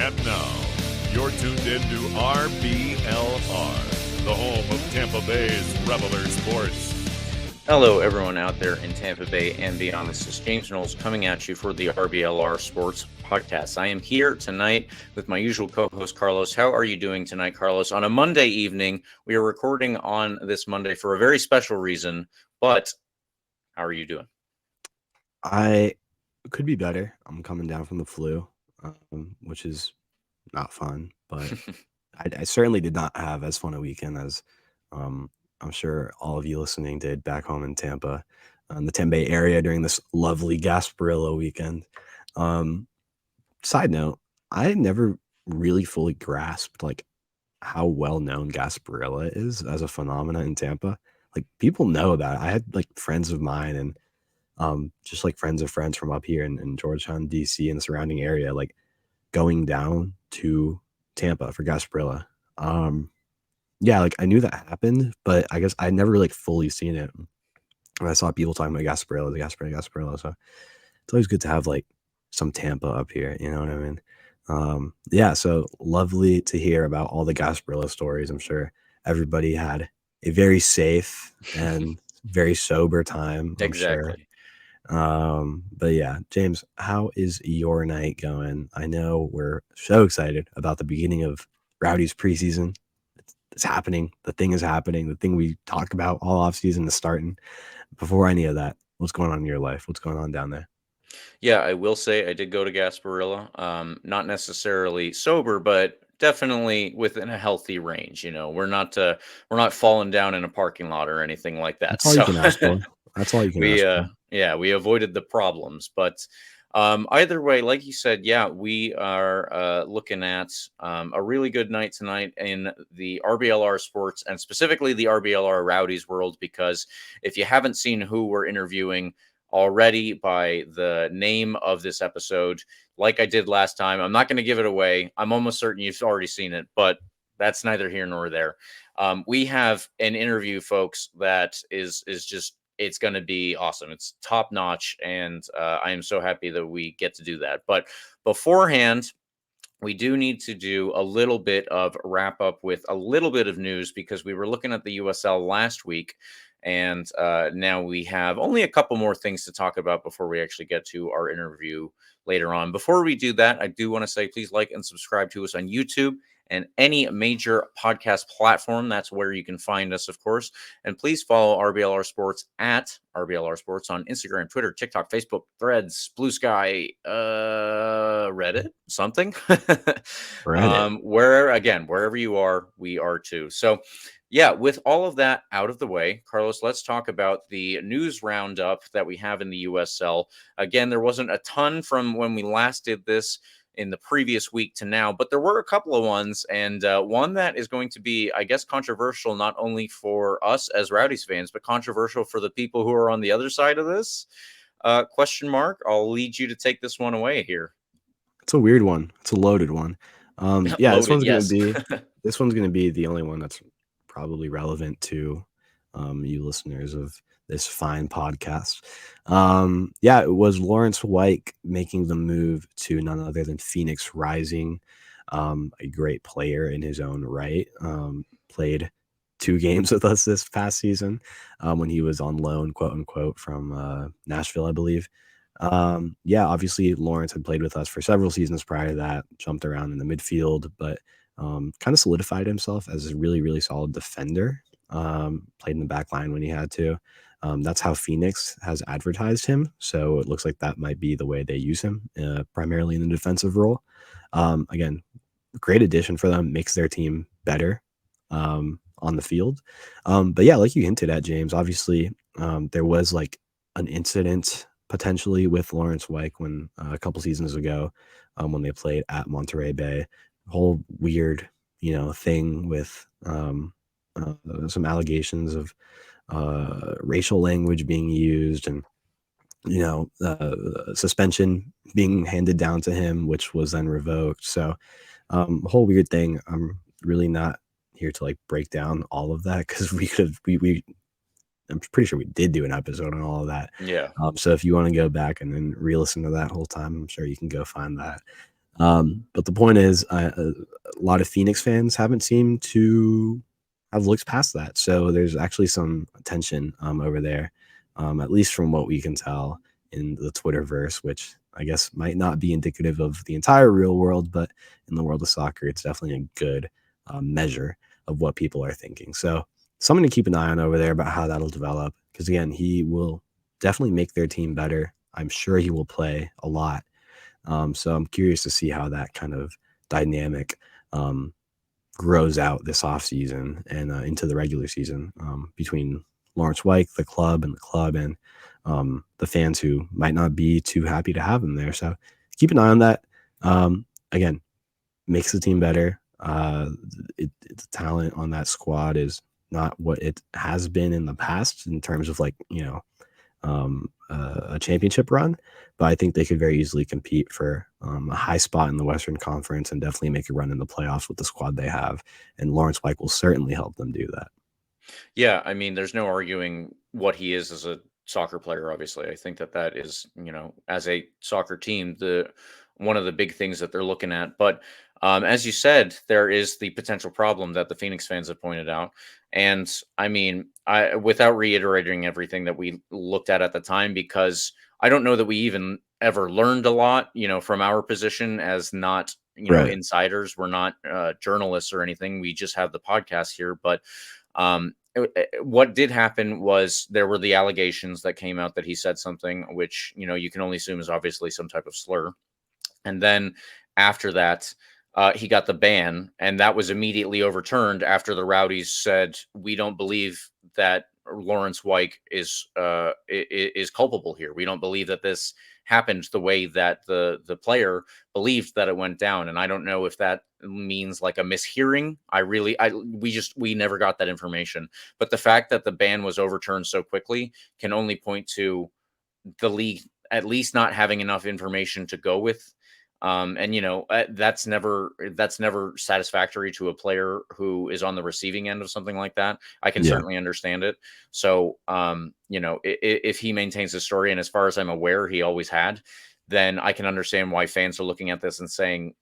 And now, you're tuned in to RBLR, the home of Tampa Bay's Reveler Sports. Hello, everyone out there in Tampa Bay and beyond. This is James Knowles coming at you for the RBLR Sports Podcast. I am here tonight with my usual co-host, Carlos. How are you doing tonight, Carlos? On a Monday evening, we are recording on this Monday for a very special reason, but how are you doing? I could be better. I'm coming down from the flu, which is not fun, but I certainly did not have as fun a weekend as I'm sure all of you listening did back home in Tampa, the Tampa Bay area during this lovely Gasparilla weekend. Side note, I never really fully grasped like how well known Gasparilla is as a phenomenon in Tampa. Like people know about it. I had like friends of mine and just like friends of friends from up here in Georgetown, DC, and the surrounding area, like going down to Tampa for Gasparilla. Yeah, like I knew that happened, but I guess I never like fully seen it. And I saw people talking about Gasparilla. So it's always good to have like some Tampa up here. You know what I mean? Yeah, so lovely to hear about all the Gasparilla stories. I'm sure everybody had a very safe and very sober time. I'm Exactly. Sure. But yeah, James, how is your night going? I know we're so excited about the beginning of Rowdies preseason. It's happening. The thing is happening. The thing we talk about all off season is starting. Before any of that, what's going on in your life? What's going on down there? Yeah, I will say I did go to Gasparilla. Not necessarily sober, but definitely within a healthy range. You know, we're not falling down in a parking lot or anything like that. That's all you can ask for. That's all you can ask for. Yeah, we avoided the problems, but either way, like you said, yeah, we are looking at a really good night tonight in the RBLR sports and specifically the RBLR Rowdies world, because if you haven't seen who we're interviewing already by the name of this episode, like I did last time, I'm not going to give it away. I'm almost certain you've already seen it, but that's neither here nor there. We have an interview, folks, that is just, it's going to be awesome. It's top notch. And I am so happy that we get to do that. But beforehand, we do need to do a little bit of wrap up with a little bit of news, because we were looking at the USL last week. And now we have only a couple more things to talk about before we actually get to our interview later on. Before we do that, I do want to say, please like and subscribe to us on YouTube and any major podcast platform. That's where you can find us, of course. And please follow RBLR Sports at RBLR Sports on Instagram, Twitter, TikTok, Facebook, Threads, Blue Sky, Reddit, something. Reddit. Wherever you are, we are too. So yeah, with all of that out of the way, Carlos, let's talk about the news roundup that we have in the USL. Again, there wasn't a ton from when we last did this in the previous week to now, but there were a couple of ones, and one that is going to be, I guess, controversial not only for us as Rowdies fans, but controversial for the people who are on the other side of this. Question mark. I'll lead you to take this one away here. It's a weird one. It's a loaded one. Yeah, Loaded, this one's gonna be the only one that's probably relevant to you listeners of this fine podcast. Yeah, it was Lawrence White making the move to none other than Phoenix Rising, a great player in his own right. Played 2 games with us this past season when he was on loan, quote unquote, from Nashville, I believe. Yeah, obviously Lawrence had played with us for several seasons prior to that, jumped around in the midfield, but kind of solidified himself as a really, really solid defender. Played in the back line when he had to. That's how Phoenix has advertised him. So it looks like that might be the way they use him, primarily in the defensive role. Again, great addition for them, makes their team better on the field. But yeah, like you hinted at, James, obviously there was like an incident potentially with Lawrence White when a couple seasons ago when they played at Monterey Bay. Whole weird, thing with some allegations of racial language being used and, suspension being handed down to him, which was then revoked. So a whole weird thing. I'm really not here to like break down all of that because I'm pretty sure we did do an episode on all of that. Yeah. So if you want to go back and then re-listen to that whole time, I'm sure you can go find that. But the point is, a lot of Phoenix fans haven't seemed to have looked past that. So there's actually some tension over there, at least from what we can tell in the Twitterverse, which I guess might not be indicative of the entire real world, but in the world of soccer, it's definitely a good measure of what people are thinking. So something to keep an eye on over there about how that'll develop. Because again, he will definitely make their team better. I'm sure he will play a lot. So I'm curious to see how that kind of dynamic grows out this offseason and into the regular season between Lawrence White, the club, and the fans who might not be too happy to have him there. So keep an eye on that. Again, makes the team better. The talent on that squad is not what it has been in the past in terms of a championship run, but I think they could very easily compete for a high spot in the Western Conference and definitely make a run in the playoffs with the squad they have. And Lawrence White will certainly help them do that. Yeah, I mean, there's no arguing what he is as a soccer player. Obviously, I think that is, as a soccer team, the one of the big things that they're looking at. But as you said, there is the potential problem that the Phoenix fans have pointed out. And I mean, without reiterating everything that we looked at the time, because I don't know that we even ever learned a lot, from our position as not, Right. insiders. We're not journalists or anything. We just have the podcast here, but what did happen was there were the allegations that came out that he said something which you can only assume is obviously some type of slur, and then after that he got the ban, and that was immediately overturned after the Rowdies said, we don't believe that Lawrence White is culpable here. We don't believe that this happened the way that the player believed that it went down. And I don't know if that means like a mishearing. We never got that information. But the fact that the ban was overturned so quickly can only point to the league at least not having enough information to go with. That's never satisfactory to a player who is on the receiving end of something like that. I can certainly understand it. So, if he maintains his story, and as far as I'm aware, he always had, then I can understand why fans are looking at this and saying,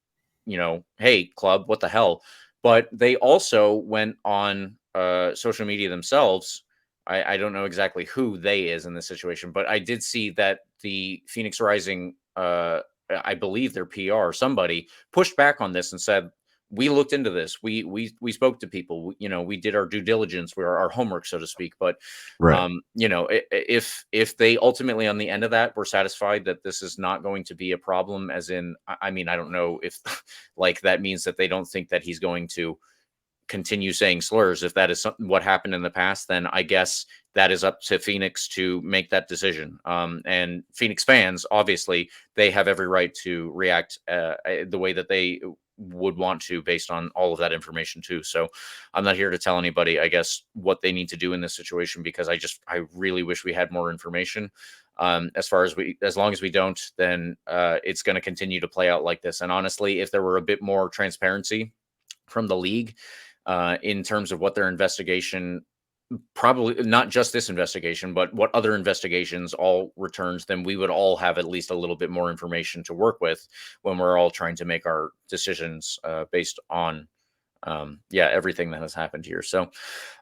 hey, club, what the hell? But they also went on social media themselves. I don't know exactly who they is in this situation, but I did see that the Phoenix Rising, I believe their PR, somebody pushed back on this and said, we looked into this. We spoke to people, we did our due diligence, our homework, so to speak. But, Right. if they ultimately on the end of that were satisfied that this is not going to be a problem, as in, I mean, I don't know if like that means that they don't think that he's going to continue saying slurs. If that is what happened in the past, then I guess that is up to Phoenix to make that decision. And Phoenix fans, obviously, they have every right to react the way that they would want to based on all of that information too. So I'm not here to tell anybody, I guess, what they need to do in this situation, because I really wish we had more information. As long as we don't, then it's going to continue to play out like this. And honestly, if there were a bit more transparency from the league in terms of what their investigation, probably not just this investigation, but what other investigations all returns, then we would all have at least a little bit more information to work with when we're all trying to make our decisions based on everything that has happened here. So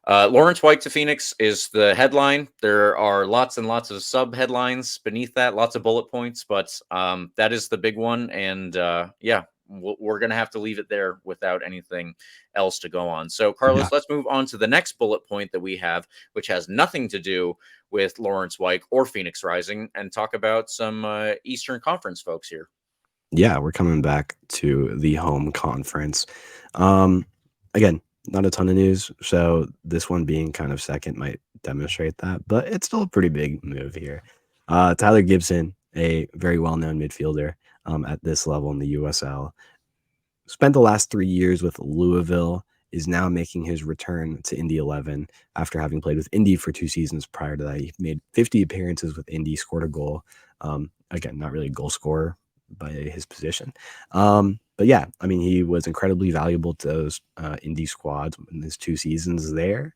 Lawrence White to Phoenix is the headline. There are lots and lots of sub headlines beneath that, lots of bullet points, but that is the big one. And we're going to have to leave it there without anything else to go on. So, Carlos, let's move on to the next bullet point that we have, which has nothing to do with Lawrence White or Phoenix Rising, and talk about some Eastern Conference folks here. Yeah, we're coming back to the home conference. Again, not a ton of news, so this one being kind of second might demonstrate that, but it's still a pretty big move here. Tyler Gibson, a very well-known midfielder at this level in the USL, spent the last 3 years with Louisville, is now making his return to Indy 11 after having played with Indy for 2 seasons prior to that. He made 50 appearances with Indy, scored a goal. Again, not really a goal scorer by his position. But yeah, I mean, he was incredibly valuable to those Indy squads in his 2 seasons there.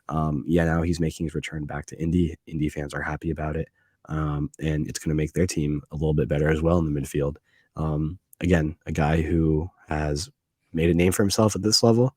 Now he's making his return back to Indy. Indy fans are happy about it. And it's going to make their team a little bit better as well in the midfield. again, a guy who has made a name for himself at this level.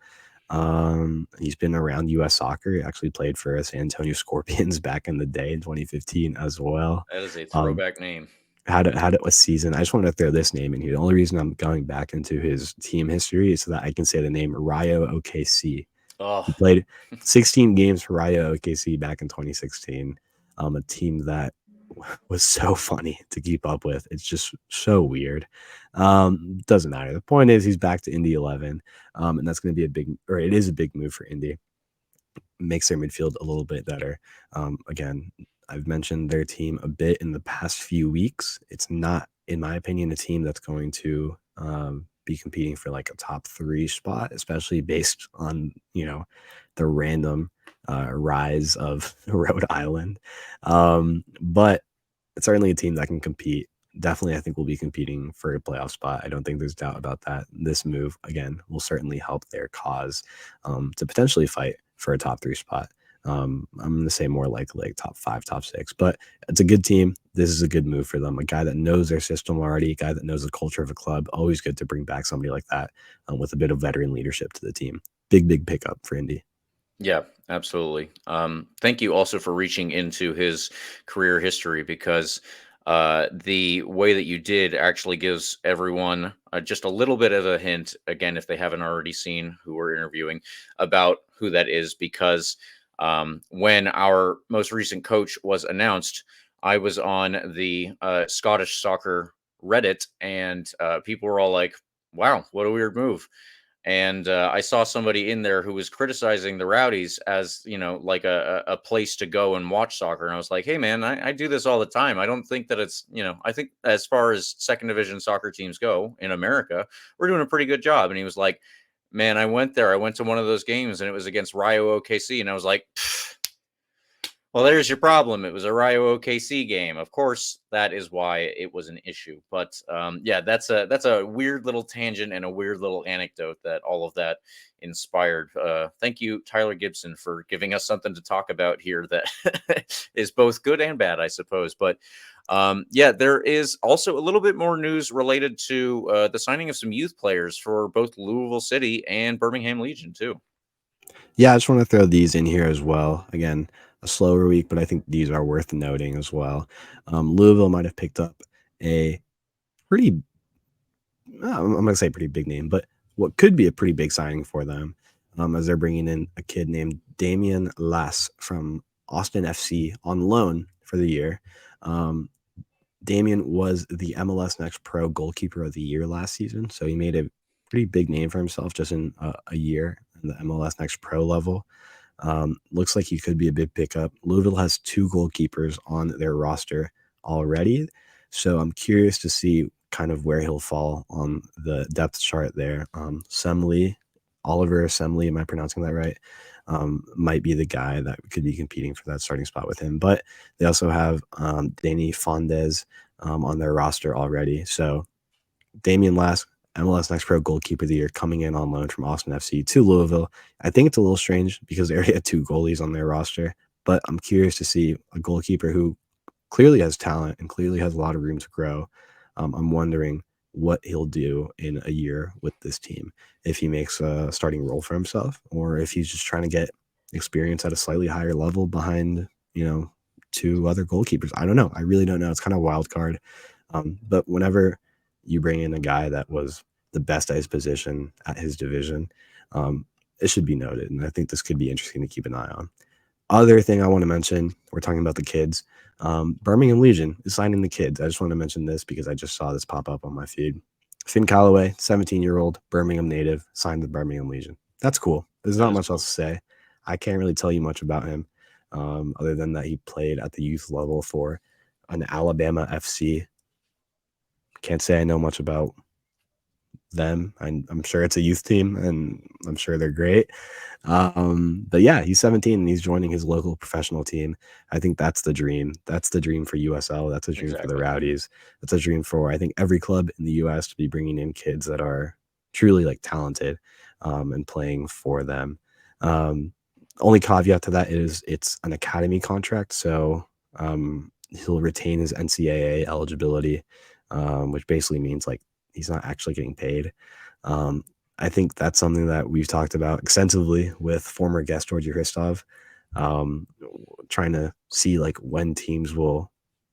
He's been around U.S. soccer. He actually played for the San Antonio Scorpions back in the day in 2015 as well. That is a throwback name. Had a season. I just wanted to throw this name in here. The only reason I'm going back into his team history is so that I can say the name Rayo OKC. Oh, He played 16 games for Rayo OKC back in 2016. A team that was so funny to keep up with. It's just so weird. Doesn't matter. The point is he's back to Indy 11, and that's going to be it is a big move for Indy. Makes their midfield a little bit better. Again, I've mentioned their team a bit in the past few weeks. It's not, in my opinion, a team that's going to be competing for like a top 3 spot, especially based on, the random rise of Rhode Island. But it's certainly a team that can compete. Definitely, I think we'll be competing for a playoff spot. I don't think there's doubt about that. This move, again, will certainly help their cause to potentially fight for a top 3 spot. I'm going to say more likely like top 5, top 6, but it's a good team. This is a good move for them. A guy that knows their system already, a guy that knows the culture of a club. Always good to bring back somebody like that with a bit of veteran leadership to the team. Big pickup for Indy. Yeah, absolutely. Thank you also for reaching into his career history, because the way that you did actually gives everyone just a little bit of a hint, again, if they haven't already seen who we're interviewing, about who that is. Because when our most recent coach was announced, I was on the Scottish soccer Reddit, and people were all like, wow, what a weird move. And I saw somebody in there who was criticizing the Rowdies as, like a place to go and watch soccer. And I was like, hey, man, I do this all the time. I don't think that it's, I think as far as second division soccer teams go in America, we're doing a pretty good job. And he was like, man, I went there. I went to one of those games and it was against Rayo OKC. And I was like, well, there's your problem. It was a Rayo OKC game. Of course, that is why it was an issue. But yeah, that's a weird little tangent and a weird little anecdote that all of that inspired. Thank you, Tyler Gibson, for giving us something to talk about here that is both good and bad, I suppose. But yeah, there is also a little bit more news related to the signing of some youth players for both Louisville City and Birmingham Legion, too. Yeah, I just want to throw these in here as well. Again, a slower week, but I think these are worth noting as well. Louisville might have picked up a pretty, I'm going to say pretty big name, but what could be a pretty big signing for them, as they're bringing in a kid named Damian Lass from Austin FC on loan for the year. Damian was the MLS Next Pro Goalkeeper of the Year last season, so he made a pretty big name for himself just in a year in the MLS Next Pro level. Looks like he could be a big pickup. Louisville has 2 goalkeepers on their roster already, so I'm curious to see kind of where he'll fall on the depth chart there. Oliver Semley, am I pronouncing that right? Might be the guy that could be competing for that starting spot with him. But they also have Danny Fondes on their roster already. So Damian Lass, MLS Next Pro Goalkeeper of the Year, coming in on loan from Austin FC to Louisville. I think it's a little strange because they already had 2 goalies on their roster, but I'm curious to see a goalkeeper who clearly has talent and clearly has a lot of room to grow. I'm wondering what he'll do in a year with this team, if he makes a starting role for himself or if he's just trying to get experience at a slightly higher level behind, 2 other goalkeepers. I don't know. I really don't know. It's kind of a wild card. But whenever you bring in a guy that was the best at his position at his division, it should be noted. And I think this could be interesting to keep an eye on. Other thing I want to mention, we're talking about the kids. Birmingham Legion is signing the kids. I just want to mention this because I just saw this pop up on my feed. Finn Calloway, 17-year-old Birmingham native, signed with Birmingham Legion. That's cool. There's not much else to say. I can't really tell you much about him, other than that he played at the youth level for an Alabama FC. Can't say I know much about them. I'm sure it's a youth team, and I'm sure they're great. But yeah, he's 17 and he's joining his local professional team. I think that's the dream. That's the dream for USL. That's a dream for the Rowdies. That's a dream for, I think, every club in the US to be bringing in kids that are truly like talented and playing for them. Only caveat to that is it's an academy contract, so he'll retain his NCAA eligibility, which basically means like he's not actually getting paid. I think that's something that we've talked about extensively with former guest Georgi Hristov, trying to see like when teams will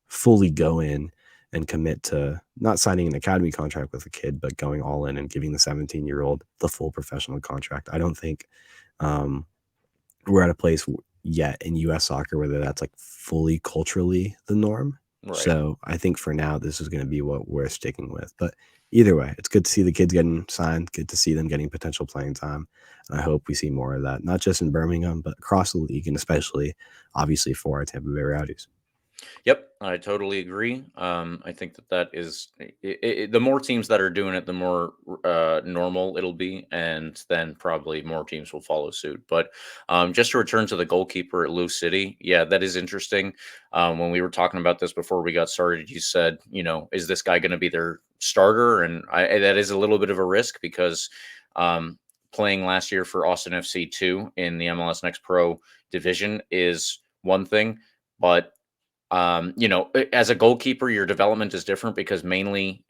fully go in and commit to not signing an academy contract with a kid, but going all in and giving the 17-year-old the full professional contract. I don't think we're at a place yet in U.S. soccer where that's like fully culturally the norm. Right. So I think for now, this is going to be what we're sticking with. But either way, it's good to see the kids getting signed, good to see them getting potential playing time. And I hope we see more of that, not just in Birmingham, but across the league, and especially, obviously, for our Tampa Bay Rowdies. Yep, I totally agree. I think that is the more teams that are doing it, the more normal it'll be, and then probably more teams will follow suit. But just to return to the goalkeeper at Lou City, yeah, that is interesting. When we were talking about this before we got started, you said, is this guy going to be their starter? And that is a little bit of a risk because playing last year for Austin FC 2 in the MLS Next Pro division is one thing, but as a goalkeeper, your development is different because mainly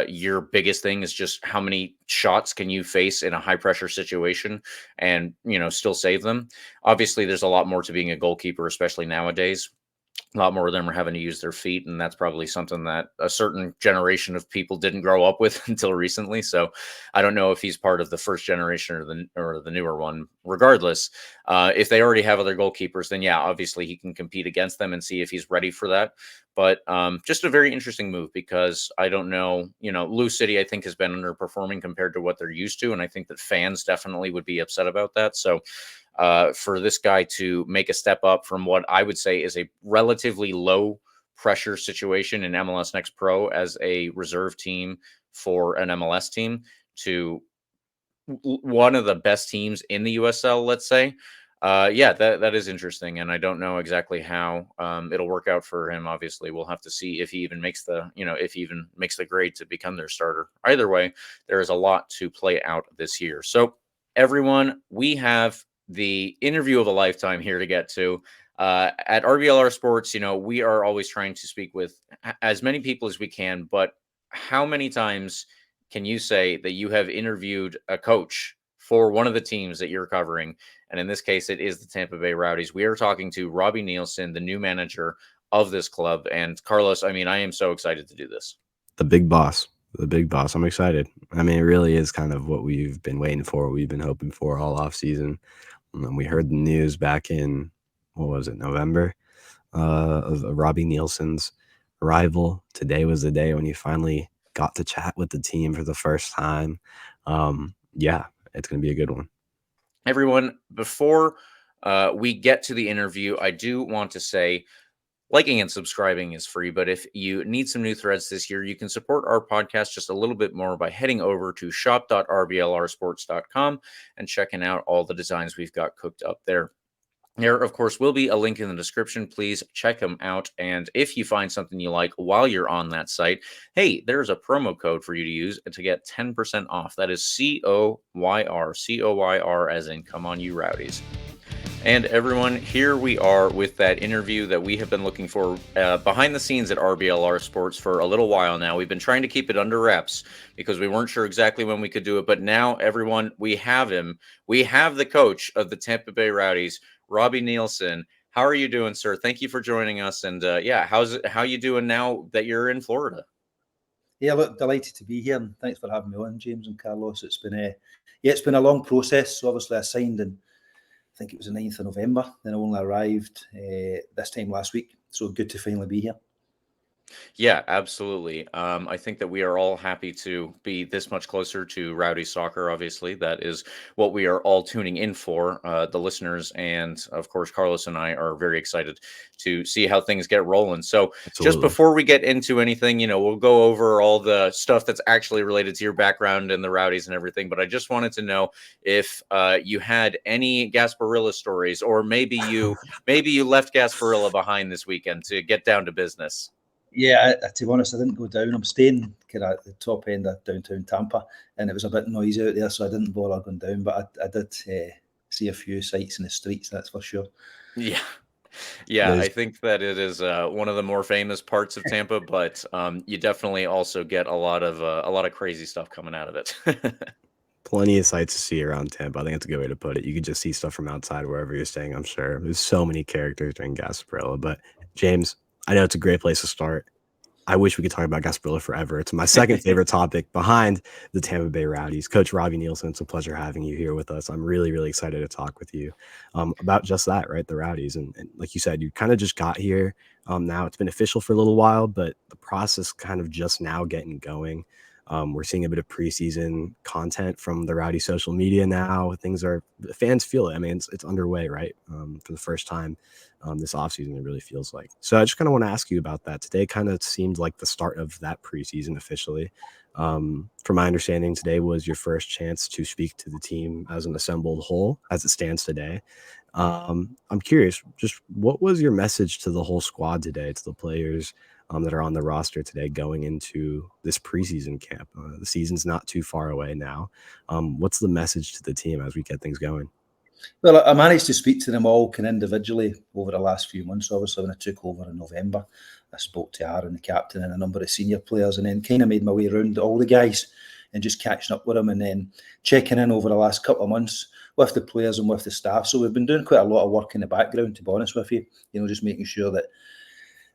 your biggest thing is just how many shots can you face in a high pressure situation and, still save them. Obviously, there's a lot more to being a goalkeeper, especially nowadays. A lot more of them are having to use their feet, and that's probably something that a certain generation of people didn't grow up with until recently. So I don't know if he's part of the first generation or the newer one. Regardless, if they already have other goalkeepers, then yeah, obviously he can compete against them and see if he's ready for that. But just a very interesting move because I don't know, Lou City, I think, has been underperforming compared to what they're used to. And I think that fans definitely would be upset about that. So for this guy to make a step up from what I would say is a relatively low pressure situation in MLS Next Pro as a reserve team for an MLS team to one of the best teams in the USL, let's say. Yeah, that is interesting, and I don't know exactly how it'll work out for him. Obviously, we'll have to see if he even makes the grade to become their starter. Either way, there is a lot to play out this year. So, everyone, we have the interview of a lifetime here to get to. At RBLR Sports, we are always trying to speak with as many people as we can, but how many times can you say that you have interviewed a coach for one of the teams that you're covering? And in this case, it is the Tampa Bay Rowdies. We are talking to Robbie Neilson, the new manager of this club. And Carlos, I am so excited to do this. The big boss. I'm excited. It really is kind of what we've been waiting for, what we've been hoping for all off season. And we heard the news back in, November, of Robbie Neilson's arrival. Today was the day when he finally got to chat with the team for the first time. Yeah, it's going to be a good one. Everyone, before we get to the interview, I do want to say liking and subscribing is free, but if you need some new threads this year, you can support our podcast just a little bit more by heading over to shop.rblrsports.com and checking out all the designs we've got cooked up there. There, of course, will be a link in the description. Please check them out. And if you find something you like while you're on that site, hey, there's a promo code for you to use to get 10% off. That is COYR as in come on you Rowdies. And everyone, here we are with that interview that we have been looking for behind the scenes at RBLR Sports for a little while now. We've been trying to keep it under wraps because we weren't sure exactly when we could do it. But now, everyone, we have him. We have the coach of the Tampa Bay Rowdies, Robbie Neilson. How are you doing, sir? Thank you for joining us. And how you doing now that you're in Florida? Yeah, look, delighted to be here, and thanks for having me on, James and Carlos. It's been it's been a long process. So obviously, I signed in, I think it was the 9th of November. Then I only arrived this time last week. So good to finally be here. Yeah, absolutely. I think that we are all happy to be this much closer to Rowdy Soccer. Obviously, that is what we are all tuning in for, the listeners. And of course, Carlos and I are very excited to see how things get rolling. So Just before we get into anything, we'll go over all the stuff that's actually related to your background and the Rowdies and everything. But I just wanted to know if you had any Gasparilla stories, or maybe you left Gasparilla behind this weekend to get down to business. Yeah, to be honest, I didn't go down. I'm staying kind of at the top end of downtown Tampa, and it was a bit noisy out there, so I didn't bother going down. But I did see a few sights in the streets, that's for sure. Yeah. Yeah, I There's think that it is one of the more famous parts of Tampa, but you definitely also get a lot of crazy stuff coming out of it. plenty of sights to see around Tampa. I think that's a good way to put it. You could just see stuff from outside wherever you're staying, I'm sure. There's so many characters during Gasparilla. But James, I know it's a great place to start. I wish we could talk about Gasparilla forever. It's my second favorite topic behind the Tampa Bay Rowdies. Coach Robbie Neilson, it's a pleasure having you here with us. I'm really, really excited to talk with you about just that, right? The Rowdies. And like you said, you kind of just got here. Now it's been official for a little while, but the process kind of just now getting going. We're seeing a bit of preseason content from the Rowdy social media now. Fans feel it. I mean, it's underway, right? For the first time this offseason, it really feels like. So I just kind of want to ask you about that. Today kind of seemed like the start of that preseason officially. From my understanding, today was your first chance to speak to the team as an assembled whole as it stands today. I'm curious, just what was your message to the whole squad today, to the players that are on the roster today going into this preseason camp? The season's not too far away now. What's the message to the team as we get things going? Well, I managed to speak to them all kind of individually over the last few months. Obviously, when I took over in November, I spoke to Aaron, the captain, and a number of senior players, and then kind of made my way around all the guys and just catching up with them and then checking in over the last couple of months with the players and with the staff. So we've been doing quite a lot of work in the background, to be honest with you, just making sure that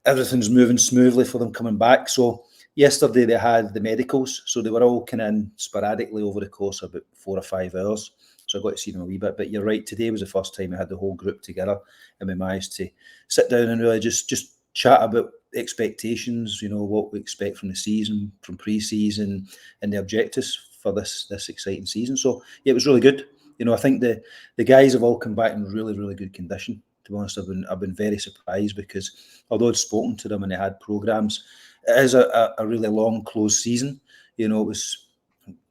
everything's moving smoothly for them coming back. So yesterday they had the medicals, so they were all kind of in sporadically over the course of about 4 or 5 hours. So I got to see them a wee bit. But you're right, today was the first time we had the whole group together and we managed to sit down and really just chat about expectations, what we expect from the season, from pre-season, and the objectives for this exciting season. So yeah, it was really good. I think the guys have all come back in really, really good condition. To be honest, I've been very surprised because although I'd spoken to them and they had programs, it is a really long closed season. It was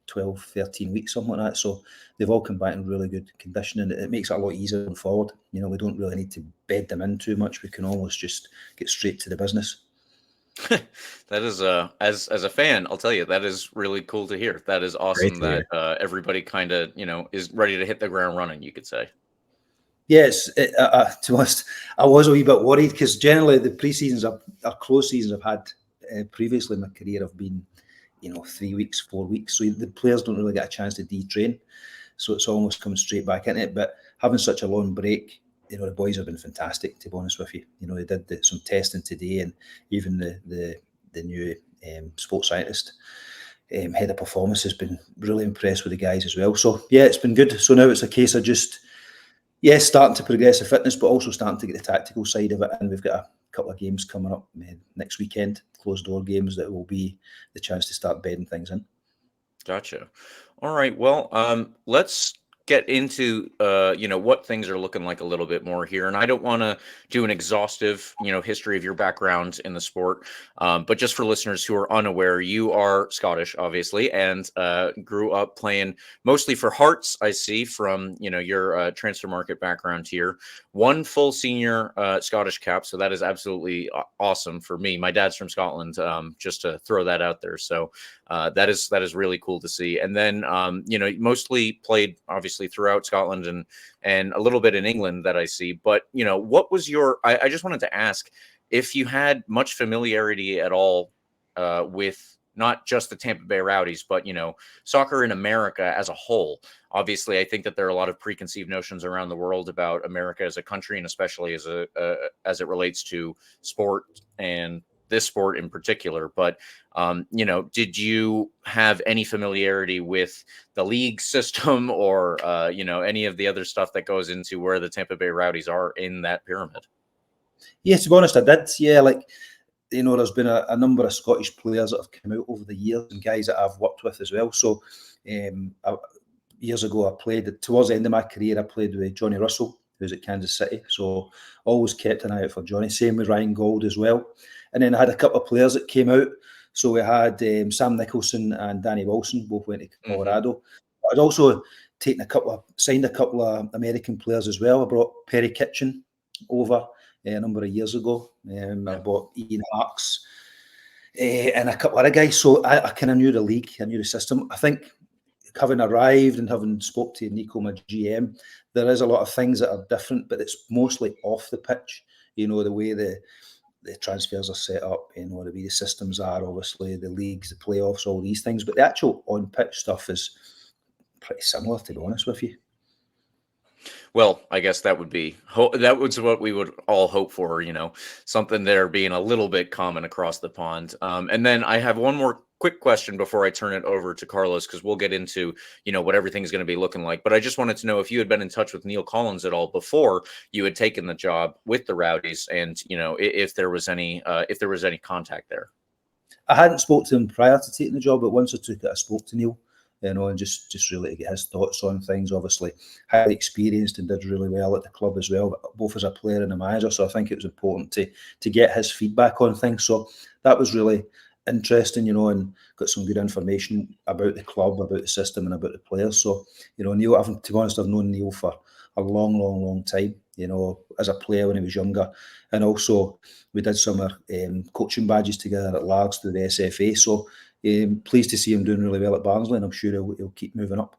12, 13 weeks, something like that. So they've all come back in really good condition and it makes it a lot easier going forward. We don't really need to bed them in too much. We can almost just get straight to the business. That is as a fan, I'll tell you, that is really cool to hear. That is awesome that everybody kind of, is ready to hit the ground running, you could say. Yes, to be honest, I was a wee bit worried because generally the pre-seasons are close seasons I've had previously in my career have been, 3 weeks, 4 weeks. So the players don't really get a chance to detrain. So it's almost coming straight back into it. But having such a long break, the boys have been fantastic, to be honest with you. They did some testing today and even the new sports scientist head of performance has been really impressed with the guys as well. So yeah, it's been good. So now it's a case of just starting to progress the fitness, but also starting to get the tactical side of it. And we've got a couple of games coming up next weekend, closed door games that will be the chance to start bedding things in. Gotcha. All right. Well, let's get into what things are looking like a little bit more here. And I don't want to do an exhaustive history of your background in the sport, but just for listeners who are unaware, you are Scottish, obviously, and grew up playing mostly for Hearts. I see from your transfer market background here. 1 full senior Scottish cap, so that is absolutely awesome for me. My dad's from Scotland, just to throw that out there. So that is really cool to see. And then mostly played obviously throughout Scotland and a little bit in England that I see. But what was your? I just wanted to ask if you had much familiarity at all with not just the Tampa Bay Rowdies, but soccer in America as a whole. Obviously, I think that there are a lot of preconceived notions around the world about America as a country, and especially as it relates to sport and this sport in particular. But did you have any familiarity with the league system or any of the other stuff that goes into where the Tampa Bay Rowdies are in that pyramid? Yeah, to be honest, I did. Yeah, there's been a number of Scottish players that have come out over the years and guys that I've worked with as well. So years ago, I played, towards the end of my career, I played with Johnny Russell, who's at Kansas City. So always kept an eye out for Johnny. Same with Ryan Gold as well. And then I had a couple of players that came out. So we had Sam Nicholson and Danny Wilson, both went to Colorado. Mm-hmm. I'd also signed a couple of American players as well. I brought Perry Kitchen over a number of years ago. I bought Ian Harks and a couple of other guys. So I kind of knew the league, I knew the system. I think having arrived and having spoke to Nico, my GM, there is a lot of things that are different, but it's mostly off the pitch. the way the transfers are set up, the way the systems are, obviously, the leagues, the playoffs, all these things. But the actual on-pitch stuff is pretty similar, to be honest with you. Well, I guess that would be that was what we would all hope for, something there being a little bit common across the pond. And then I have one more quick question before I turn it over to Carlos, because we'll get into what everything's going to be looking like. But I just wanted to know if you had been in touch with Neil Collins at all before you had taken the job with the Rowdies, and if there was any contact there. I hadn't spoke to him prior to taking the job, but once I took it, I spoke to Neil. And just really to get his thoughts on things. Obviously, highly experienced and did really well at the club as well, both as a player and a manager. So I think it was important to get his feedback on things. So that was really interesting, and got some good information about the club, about the system, and about the players. So, Neil, to be honest, I've known Neil for a long time, as a player when he was younger. And also, we did some coaching badges together at Largs through the SFA. So, pleased to see him doing really well at Barnsley, and I'm sure he'll keep moving up.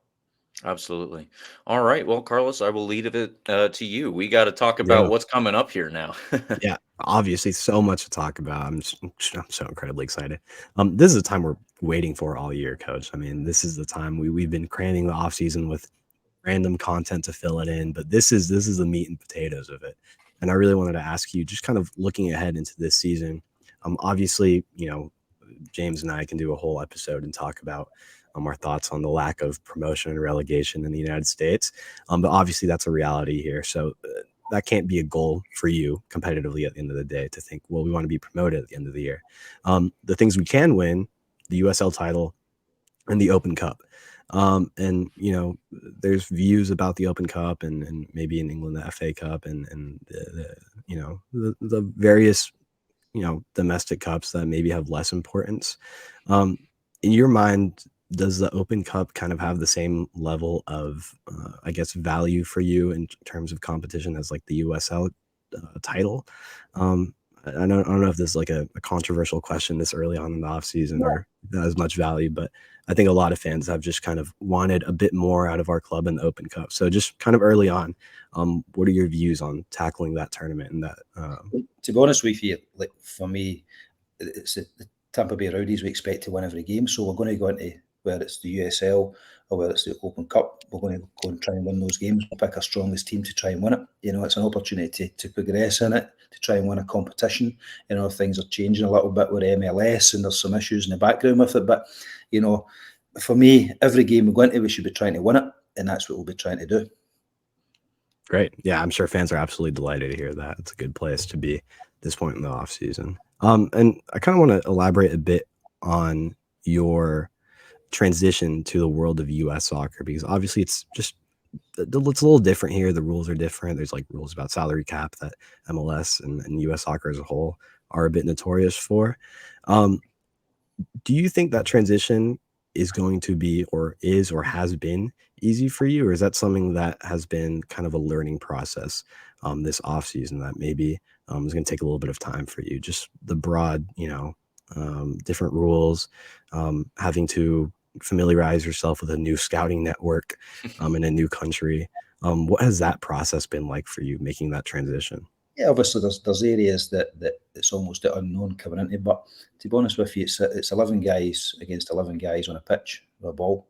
Absolutely. All right. Well, Carlos, I will leave it to you. We got to talk about what's coming up here now. Yeah, obviously, so much to talk about. I'm so incredibly excited. This is a time we're waiting for all year, Coach. I mean, this is the time we've been cramming the off season with random content to fill it in, but this is the meat and potatoes of it. And I really wanted to ask you, just kind of looking ahead into this season. Obviously, James and I can do a whole episode and talk about our thoughts on the lack of promotion and relegation in the United States. But obviously that's a reality here. So that can't be a goal for you competitively at the end of the day, to think, well, we want to be promoted at the end of the year. The things we can win, the USL title and the Open Cup. And, there's views about the Open Cup and maybe in England, the FA Cup and the various domestic cups that maybe have less importance. In your mind, does the Open Cup kind of have the same level of, value for you in terms of competition as like the USL title? I don't know if this is like a controversial question this early on in the off season or not as much value, but I think a lot of fans have just kind of wanted a bit more out of our club in the Open Cup. So just kind of early on, what are your views on tackling that tournament and that? To be honest with you, like for me, it's the Tampa Bay Rowdies. We expect to win every game, so we're going to go into whether it's the USL or whether it's the Open Cup, we're going to go and try and win those games. We'll pick our strongest team to try and win it. It's an opportunity to progress in it, to try and win a competition. Things are changing a little bit with MLS and there's some issues in the background with it. But, for me, every game we go into, we should be trying to win it. And that's what we'll be trying to do. Great. Yeah, I'm sure fans are absolutely delighted to hear that. It's a good place to be at this point in the off season. And I kind of want to elaborate a bit on your transition to the world of US soccer, because obviously it's a little different here. The rules are different. There's like rules about salary cap that MLS and US soccer as a whole are a bit notorious for. Do you think that transition is going to be or has been easy for you, or is that something that has been kind of a learning process this off season that maybe is going to take a little bit of time for you? Just the broad, different rules, having to familiarize yourself with a new scouting network in a new country. What has that process been like for you, making that transition? Yeah, obviously there's areas that it's almost the unknown coming into, but to be honest with you, it's 11 guys against 11 guys on a pitch with a ball.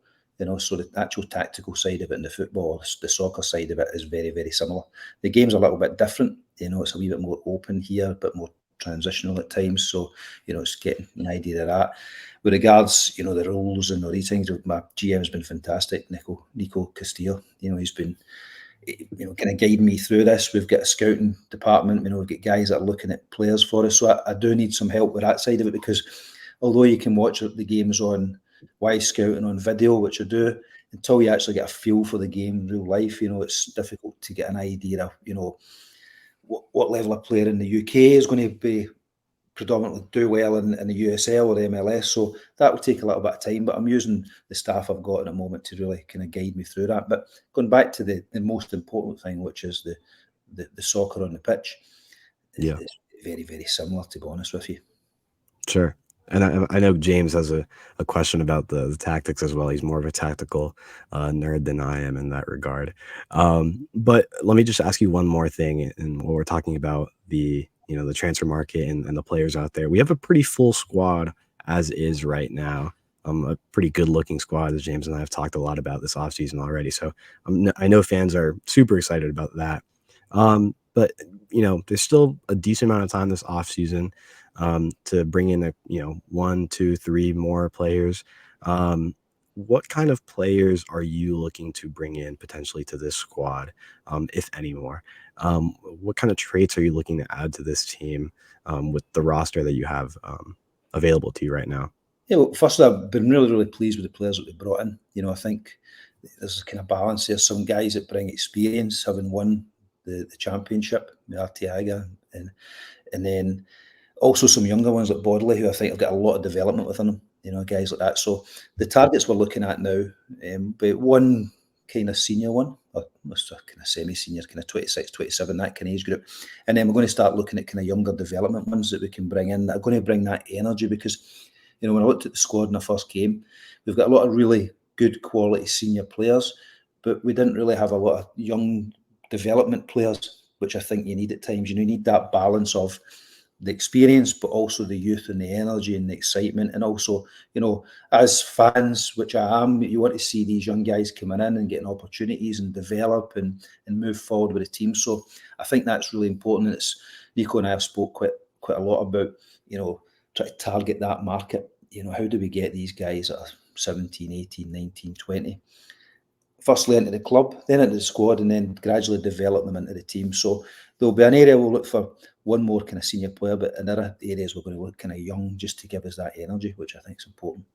So the actual tactical side of it and the football, the soccer side of it is very, very similar. The game's a little bit different. It's a wee bit more open here, a bit more transitional at times. So, it's getting an idea of that. With regards, the rules and all these things, my GM's been fantastic, Nico Castillo. He's been, kind of guiding me through this. We've got a scouting department. We've got guys that are looking at players for us. So I do need some help with that side of it, because although you can watch the games on Scouting on video, which I do, until you actually get a feel for the game in real life, it's difficult to get an idea of, what level of player in the UK is going to be predominantly do well in the USL or the MLS. So that will take a little bit of time, but I'm using the staff I've got at the moment to really kind of guide me through that. But going back to the most important thing, which is the soccer on the pitch, it's very, very similar, to be honest with you. Sure. And I know James has a question about the tactics as well. He's more of a tactical nerd than I am in that regard. But let me just ask you one more thing. And when we're talking about the the transfer market and the players out there, we have a pretty full squad as is right now. A pretty good looking squad, as James and I have talked a lot about this offseason already. So I know fans are super excited about that. But there's still a decent amount of time this offseason to bring in 1, 2, 3 more players. What kind of players are you looking to bring in potentially to this squad, if any more? What kind of traits are you looking to add to this team with the roster that you have available to you right now? Yeah, well, firstly, I've been really, really pleased with the players that we brought in. I think there's a kind of balance. There's some guys that bring experience, having won the championship, Artiaga, and then also some younger ones like Bodley, who I think have got a lot of development within them, guys like that. So the targets we're looking at now, but one kind of senior one, or kind of semi-senior, kind of 26, 27, that kind of age group. And then we're going to start looking at kind of younger development ones that we can bring in that are going to bring that energy, because, when I looked at the squad in the first game, we've got a lot of really good quality senior players, but we didn't really have a lot of young development players, which I think you need at times. You need that balance of the experience, but also the youth and the energy and the excitement. And also, as fans, which I am, you want to see these young guys coming in and getting opportunities and develop and move forward with the team. So I think that's really important. It's Nico and I have spoke quite a lot about, try to target that market. How do we get these guys that are 17, 18, 19, 20? Firstly into the club, then into the squad, and then gradually develop them into the team. So there'll be an area we'll look for one more kind of senior player, but in other areas we're going to look kind of young, just to give us that energy, which I think is important.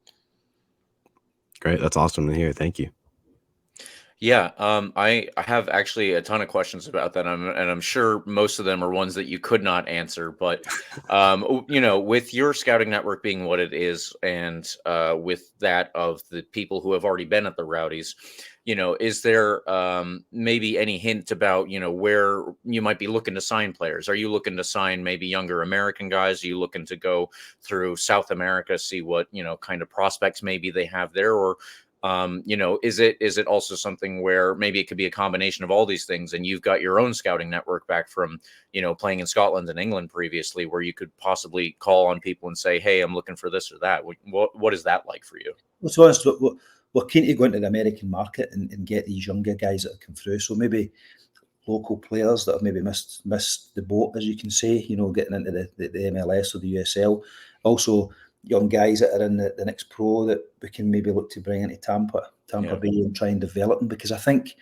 Great. That's awesome to hear. Thank you. Yeah, I have actually a ton of questions about that, and I'm sure most of them are ones that you could not answer. But with your scouting network being what it is, and with that of the people who have already been at the Rowdies, is there maybe any hint about where you might be looking to sign players? Are you looking to sign maybe younger American guys? Are you looking to go through South America, see what kind of prospects maybe they have there, or is it also something where maybe it could be a combination of all these things, and you've got your own scouting network back from playing in Scotland and England previously, where you could possibly call on people and say, hey, I'm looking for this or that? What is that like for you? Well, to be honest, we're keen to go into the American market and get these younger guys that have come through. So maybe local players that have maybe missed the boat, as you can say, getting into the MLS or the USL. Also, young guys that are in the next pro that we can maybe look to bring into Tampa Bay and try and develop them, because I think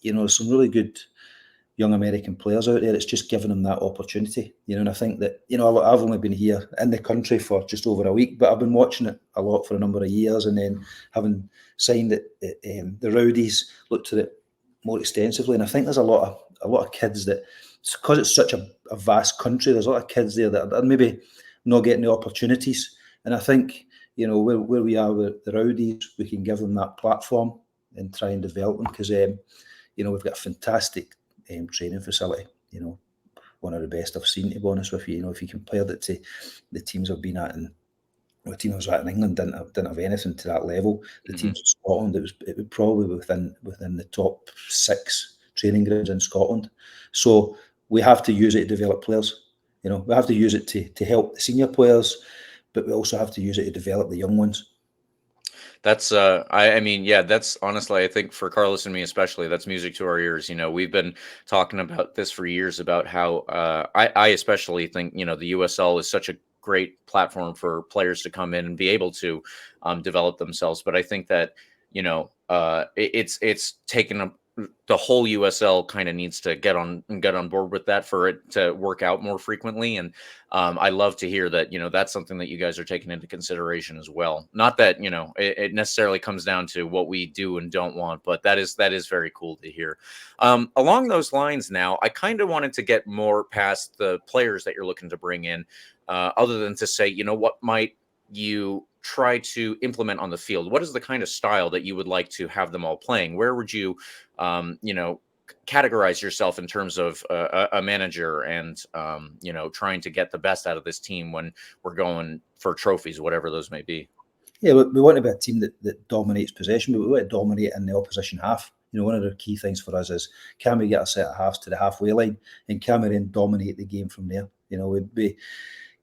there's some really good young American players out there. It's just giving them that opportunity, and I think that I've only been here in the country for just over a week, but I've been watching it a lot for a number of years, and then having signed it, the Rowdies, looked at it more extensively, and I think there's a lot of kids that, because it's such a vast country, there's a lot of kids there that are maybe not getting the opportunities. And I think, where we are with the Rowdies, we can give them that platform and try and develop them, because, we've got a fantastic training facility, one of the best I've seen, to be honest with you. If you compared it to the teams I've been at, and the team I was at in England didn't have anything to that level. The teams in Scotland, it would probably within the top 6 training grounds in Scotland. So we have to use it to develop players. We have to use it to help the senior players, but we also have to use it to develop the young ones. That's I mean, yeah, that's honestly, I think for Carlos and me especially, that's music to our ears. We've been talking about this for years, about how I especially think the USL is such a great platform for players to come in and be able to develop themselves. But I think that it's taken the whole USL kind of needs to get on board with that for it to work out more frequently. And I love to hear that, that's something that you guys are taking into consideration as well. Not that, it necessarily comes down to what we do and don't want, but that is very cool to hear. Along those lines now, I kind of wanted to get more past the players that you're looking to bring in, other than to say, what might you try to implement on the field? What is the kind of style that you would like to have them all playing? Where would you, categorize yourself in terms of a manager and, trying to get the best out of this team when we're going for trophies, whatever those may be? Yeah, we want to be a team that dominates possession, but we want to dominate in the opposition half. One of the key things for us is, can we get a set of halves to the halfway line, and can we then dominate the game from there? We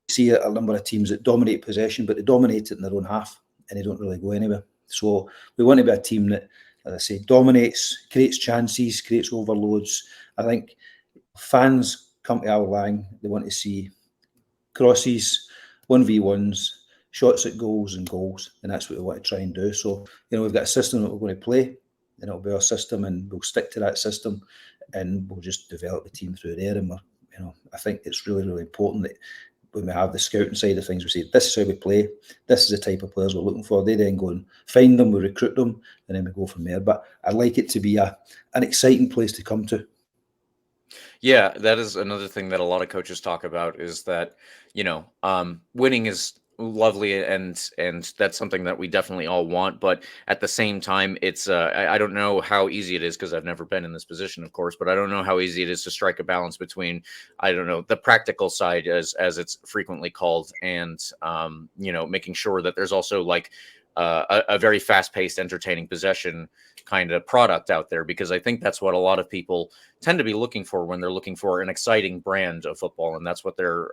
see a number of teams that dominate possession, but they dominate it in their own half and they don't really go anywhere. So we want to be a team that, as I say, dominates, creates chances, creates overloads. I think fans come to our line, they want to see crosses, 1v1s, shots at goals, and that's what we want to try and do. So, we've got a system that we're going to play, and it'll be our system, and we'll stick to that system, and we'll just develop the team through there. And I think it's really, really important that when we have the scouting side of things, we say, this is how we play, this is the type of players we're looking for. They then go and find them, we recruit them, and then we go from there. But I'd like it to be an exciting place to come to. Yeah, that is another thing that a lot of coaches talk about, is that, winning is lovely, and that's something that we definitely all want. But at the same time, it's I don't know how easy it is, because I've never been in this position, of course, but I don't know how easy it is to strike a balance between, I don't know, the practical side, as it's frequently called, and making sure that there's also like a very fast-paced, entertaining possession kind of product out there, because I think that's what a lot of people tend to be looking for when they're looking for an exciting brand of football, and that's what they're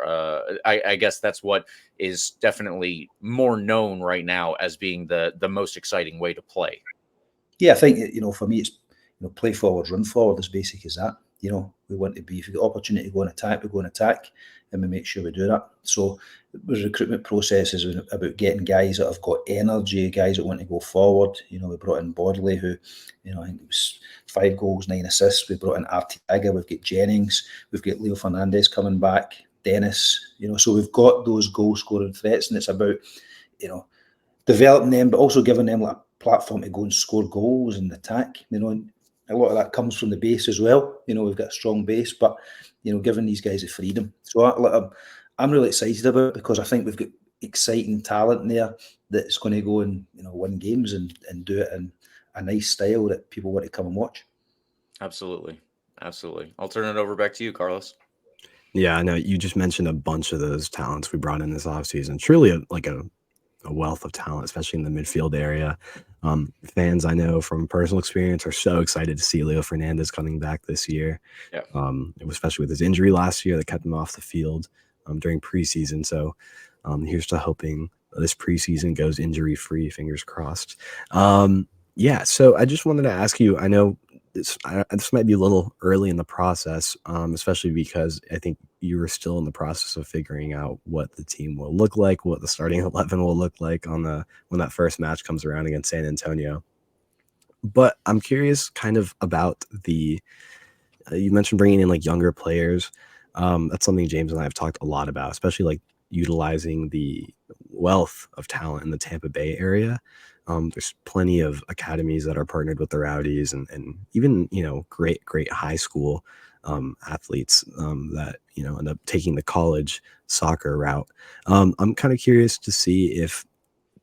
I guess that's what is definitely more known right now as being the most exciting way to play. Yeah, I think, for me, it's play forward, run forward, as basic as that. We want to be, if we get opportunity to go and attack, we go and attack, and we make sure we do that. So the recruitment process is about getting guys that have got energy, guys that want to go forward. We brought in Bodley, who, I think it was 5 goals, 9 assists. We brought in Arteaga, we've got Jennings, we've got Leo Fernandez coming back, Dennis, so we've got those goal scoring threats, and it's about, developing them, but also giving them like a platform to go and score goals and attack. A lot of that comes from the base as well. We've got a strong base, but giving these guys the freedom. So I'm really excited about it, because I think we've got exciting talent in there that's going to go and win games and do it in a nice style that people want to come and watch. Absolutely. I'll turn it over back to you, Carlos. Yeah, I know you just mentioned a bunch of those talents we brought in this offseason. Truly a wealth of talent, especially in the midfield area. Fans I know from personal experience are so excited to see Leo Fernandez coming back this year. Yeah. Especially with his injury last year that kept him off the field during preseason. So here's to hoping this preseason goes injury free, fingers crossed. Yeah, so I just wanted to ask you, I know this might be a little early in the process, especially because I think you were still in the process of figuring out what the team will look like, what the starting 11 will look like when that first match comes around against San Antonio. But I'm curious kind of about you mentioned bringing in like younger players. That's something James and I have talked a lot about, especially like utilizing the wealth of talent in the Tampa Bay area. There's plenty of academies that are partnered with the Rowdies, and even great high school athletes that end up taking the college soccer route. I'm kind of curious to see if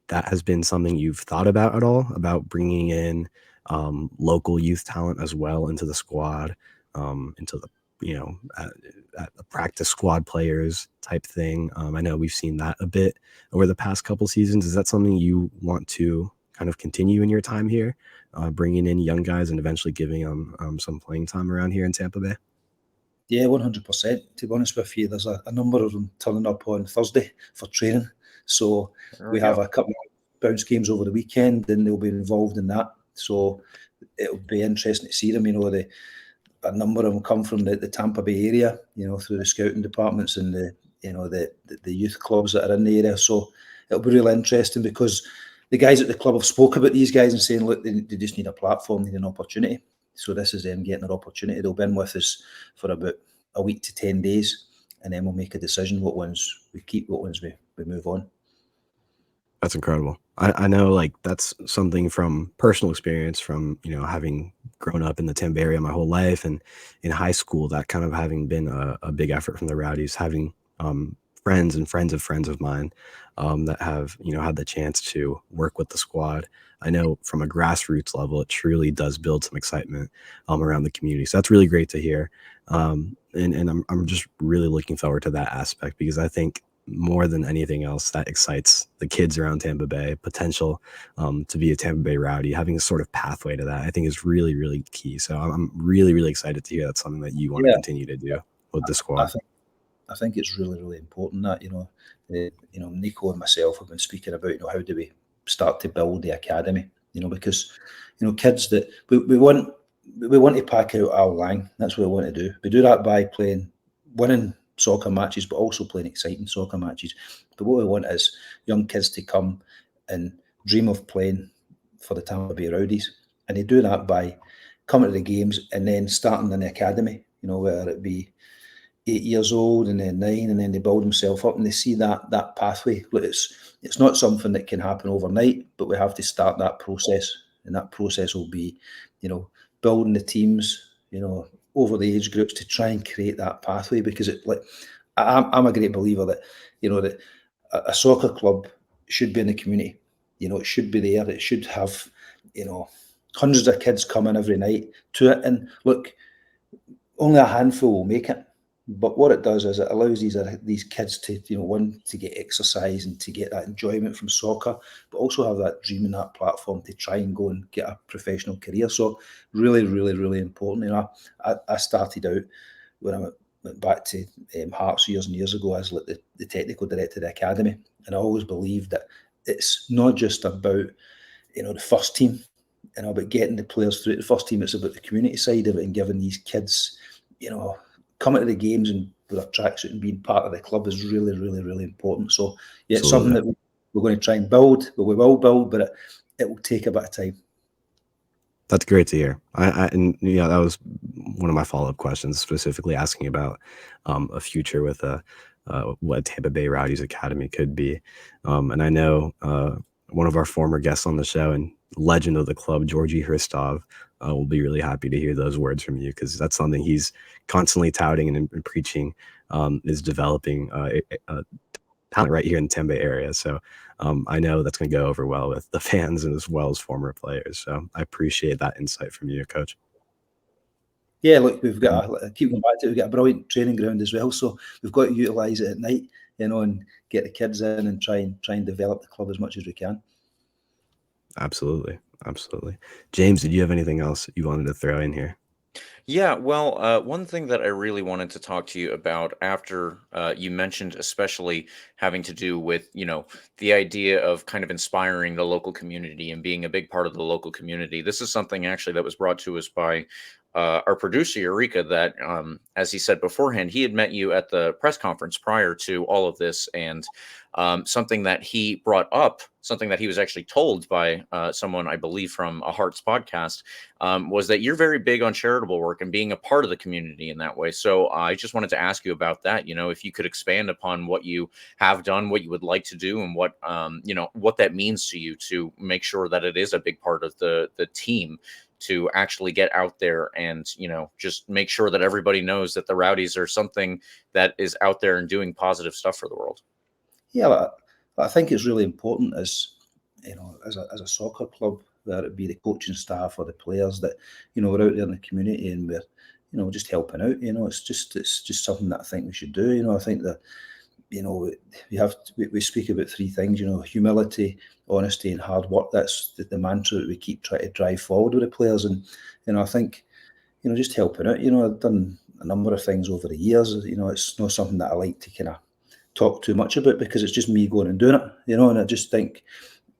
that has been something you've thought about at all, about bringing in local youth talent as well into the squad, into the at the practice squad players type thing. I know we've seen that a bit over the past couple seasons. Is that something you want to kind of continue in your time here, bringing in young guys and eventually giving them some playing time around here in Tampa Bay? Yeah, 100%. To be honest with you, there's a number of them turning up on Thursday for training. So we have a couple of bounce games over the weekend, and they'll be involved in that. So it'll be interesting to see them. A number of them come from the Tampa Bay area, through the scouting departments and the youth clubs that are in the area. So it'll be really interesting, because the guys at the club have spoke about these guys and saying, look, they just need a platform, need an opportunity. So this is them getting an opportunity. They'll be in with us for about a week to 10 days, and then we'll make a decision what ones we keep, what ones we move on. That's incredible. I know, like, that's something from personal experience, from having grown up in the Tampa area my whole life, and in high school, that kind of having been a big effort from the Rowdies, having friends and friends of friends of mine that have, had the chance to work with the squad. I know from a grassroots level, it truly does build some excitement around the community. So that's really great to hear. And I'm just really looking forward to that aspect, because I think more than anything else that excites the kids around Tampa Bay, potential to be a Tampa Bay Rowdy, having a sort of pathway to that, I think is really, really key. So I'm really, really excited to hear that's something that you want to continue to do with the squad. I think it's really, really important that, Nico and myself have been speaking about, how do we start to build the academy, because, kids that we want to pack out our line. That's what we want to do. We do that by winning soccer matches, but also playing exciting soccer matches. But what we want is young kids to come and dream of playing for the Tampa Bay Rowdies. And they do that by coming to the games and then starting in the academy, whether it be 8 years old and then 9, and then they build themselves up and they see that pathway. But it's not something that can happen overnight, but we have to start that process. And that process will be, building the teams, over the age groups to try and create that pathway. Because I'm a great believer that, that a soccer club should be in the community. It should be there. It should have, hundreds of kids coming every night to it. And look, only a handful will make it. But what it does is it allows these kids to, one, to get exercise and to get that enjoyment from soccer, but also have that dream and that platform to try and go and get a professional career. So really, really, really important. I started out when I went back to Hearts years and years ago as like the technical director of the academy. And I always believed that it's not just about, the first team, about getting the players through the first team. It's about the community side of it and giving these kids, coming to the games and with a tracksuit and being part of the club is really, really, really important. So yeah, it's something that we're going to try and build, but we will build, but it will take a bit of time. That's great to hear. And that was one of my follow-up questions, specifically asking about a future with what Tampa Bay Rowdies Academy could be. And I know one of our former guests on the show and legend of the club, Georgie Hristov, will be really happy to hear those words from you, because that's something he's constantly touting and preaching, is developing talent right here in the Tampa Bay area. So I know that's going to go over well with the fans and as well as former players. So I appreciate that insight from you, Coach. Yeah, look, we've got keep going back to it. We've got a brilliant training ground as well, so we've got to utilise it at night, and get the kids in and try and develop the club as much as we can. Absolutely. James, did you have anything else you wanted to throw in here? Yeah, well, one thing that I really wanted to talk to you about after you mentioned, especially having to do with, the idea of kind of inspiring the local community and being a big part of the local community. This is something actually that was brought to us by our producer, Eureka, that, as he said beforehand, he had met you at the press conference prior to all of this. And something that he brought up, something that he was actually told by someone, I believe, from a Hearts podcast, was that you're very big on charitable work and being a part of the community in that way. So I just wanted to ask you about that. If you could expand upon what you have done, what you would like to do, and what what that means to you to make sure that it is a big part of the team to actually get out there and, just make sure that everybody knows that the Rowdies are something that is out there and doing positive stuff for the world. Yeah, I think it's really important as a soccer club, whether it be the coaching staff or the players, that we're out there in the community and we're just helping out. It's just something that I think we should do. I think that we speak about three things. Humility, honesty, and hard work. That's the mantra that we keep trying to drive forward with the players. And I think just helping out. I've done a number of things over the years. It's not something that I like to kind of talk too much about, because it's just me going and doing it, and I just think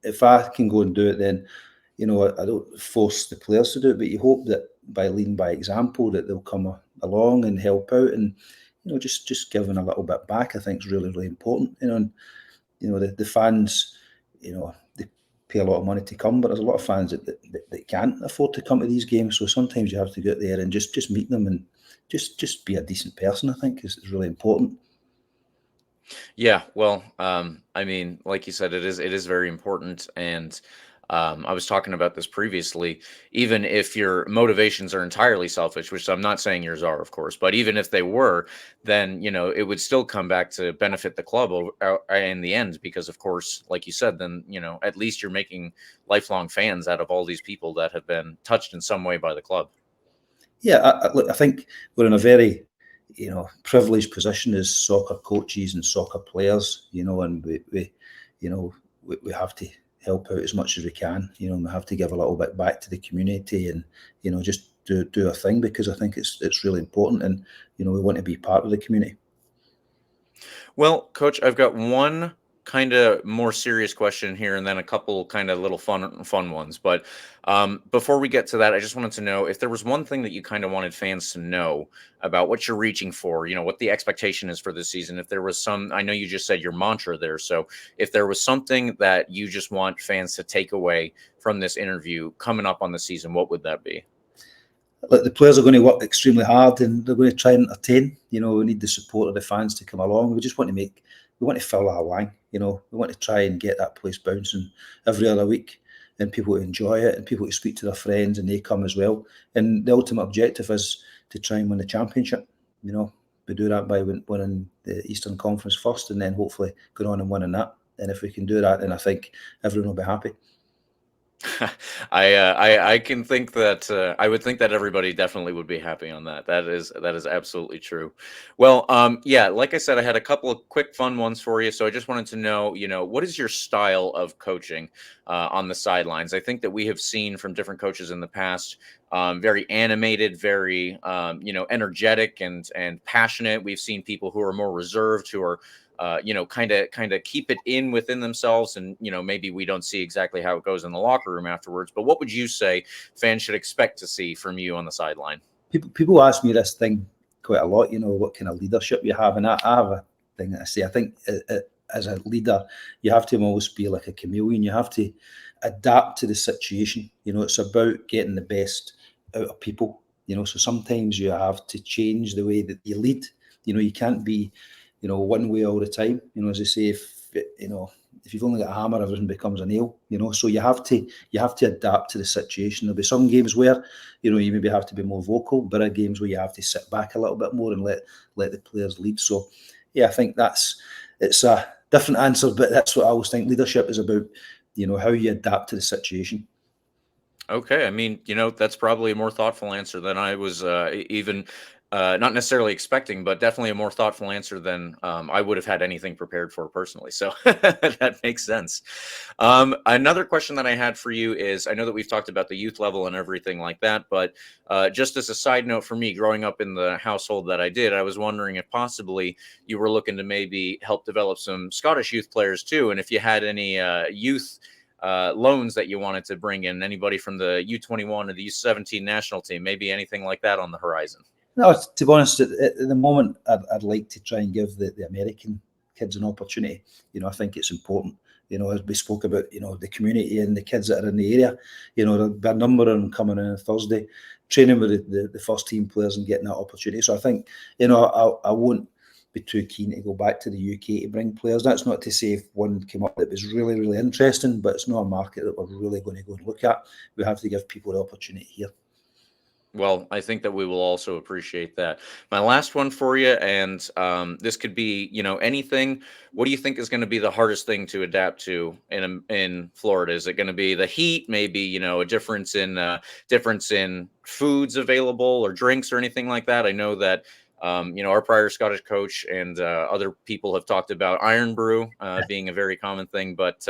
if I can go and do it, then I don't force the players to do it, but you hope that by leading by example that they'll come along and help out, and just giving a little bit back, I think is really, really important. And the fans, they pay a lot of money to come, but there's a lot of fans that can't afford to come to these games, so sometimes you have to get there and just meet them and just be a decent person. I think is really important. Yeah, well, I mean, like you said, it is very important. And I was talking about this previously. Even if your motivations are entirely selfish, which I'm not saying yours are, of course, but even if they were, then it would still come back to benefit the club in the end, because of course, like you said, then at least you're making lifelong fans out of all these people that have been touched in some way by the club. Yeah, look, I think we're in a very privileged position as soccer coaches and soccer players, and we have to help out as much as we can. We have to give a little bit back to the community, and just do a thing, because I think it's really important, and we want to be part of the community. Well, Coach, I've got one kind of more serious question here, and then a couple kind of little fun ones. But before we get to that, I just wanted to know if there was one thing that you kind of wanted fans to know about what you're reaching for, what the expectation is for this season. If there was I know you just said your mantra there. So if there was something that you just want fans to take away from this interview coming up on the season, what would that be? Look, the players are going to work extremely hard, and they're going to try and entertain. We need the support of the fans to come along. We just want to fill our line. We want to try and get that place bouncing every other week, and people to enjoy it, and people to speak to their friends, and they come as well. And the ultimate objective is to try and win the championship. We do that by winning the Eastern Conference first, and then hopefully going on and winning that. And if we can do that, then I think everyone will be happy. I can think that I would think that everybody definitely would be happy on that. That is absolutely true. Well, yeah, like I said, I had a couple of quick fun ones for you. So I just wanted to know, what is your style of coaching on the sidelines? I think that we have seen from different coaches in the past, very animated, very energetic and passionate. We've seen people who are more reserved, who are kind of keep it in within themselves, and maybe we don't see exactly how it goes in the locker room afterwards. But what would you say fans should expect to see from you on the sideline? People ask me this thing quite a lot, what kind of leadership you have, and I have a thing that I say. I think as a leader, you have to almost be like a chameleon. You have to adapt to the situation. It's about getting the best out of people. So sometimes you have to change the way that you lead. You can't be one way all the time. As I say, if you've only got a hammer, everything becomes a nail. So you have to adapt to the situation. There'll be some games where you maybe have to be more vocal, but other games where you have to sit back a little bit more and let the players lead. So yeah, I think it's a different answer, but that's what I always think leadership is about. How you adapt to the situation. Okay, I mean, that's probably a more thoughtful answer than I was even not necessarily expecting, but definitely a more thoughtful answer than I would have had anything prepared for personally. So that makes sense. Another question that I had for you is, I know that we've talked about the youth level and everything like that, but just as a side note for me, growing up in the household that I did, I was wondering if possibly you were looking to maybe help develop some Scottish youth players too, and if you had any youth loans that you wanted to bring in, anybody from the U21 or the U17 national team, maybe anything like that on the horizon. No, to be honest, at the moment, I'd like to try and give the American kids an opportunity. I think it's important. As we spoke about, the community and the kids that are in the area. There'll be a number of them coming in on Thursday, training with the first team players and getting that opportunity. So I think, I won't be too keen to go back to the UK to bring players. That's not to say if one came up that was really, really interesting, but it's not a market that we're really going to go and look at. We have to give people the opportunity here. Well, I think that we will also appreciate that. My last one for you, and this could be, anything. What do you think is going to be the hardest thing to adapt to in Florida? Is it going to be the heat? Maybe a difference in foods available or drinks or anything like that? I know that our prior Scottish coach and other people have talked about iron brew being a very common thing, but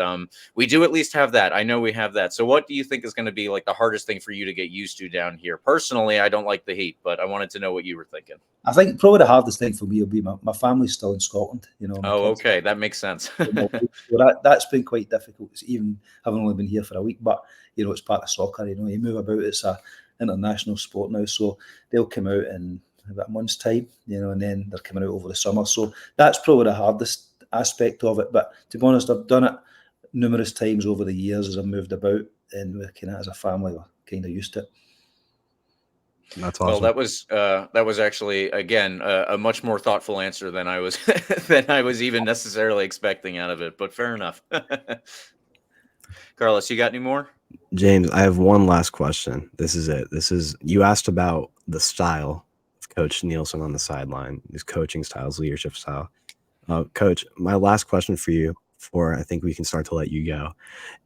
we do at least have that. I know we have that. So what do you think is going to be like the hardest thing for you to get used to down here? Personally, I don't like the heat, but I wanted to know what you were thinking. I think probably the hardest thing for me will be my family's still in Scotland. Oh, okay. That makes sense. That's been quite difficult, even having only been here for a week, but it's part of soccer. You move about, it's a international sport now, so they'll come out in about a month's time, and then they're coming out over the summer. So that's probably the hardest aspect of it. But to be honest, I've done it numerous times over the years as I've moved about, and we're kind of, as a family, we're kind of used to it. That's awesome. Well, that was actually, again, a much more thoughtful answer than I was even necessarily expecting out of it. But fair enough. Carlos, you got any more? James, I have one last question. This is it. You asked about the style of Coach Neilson on the sideline, his coaching style, his leadership style. Coach, my last question for you, before I think we can start to let you go,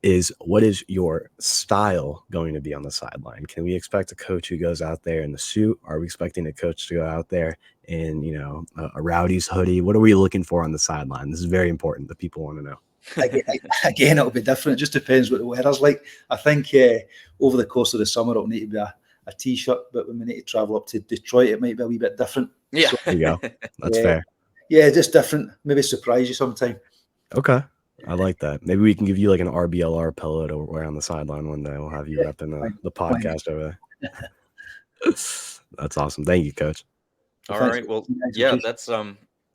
is what is your style going to be on the sideline? Can we expect a coach who goes out there in the suit? Are we expecting a coach to go out there in, a Rowdies hoodie? What are we looking for on the sideline? This is very important. The people want to know. Again, it'll be different. It just depends what the weather's like. I think over the course of the summer, it'll need to be a T-shirt, but when we need to travel up to Detroit, it might be a wee bit different. Yeah. So, there you go. That's fair. Yeah, just different. Maybe surprise you sometime. Okay. I like that. Maybe we can give you like an RBLR pillow to wear on the sideline one day. We'll have you repping the podcast over there. That's awesome. Thank you, Coach. All right. Well, yeah,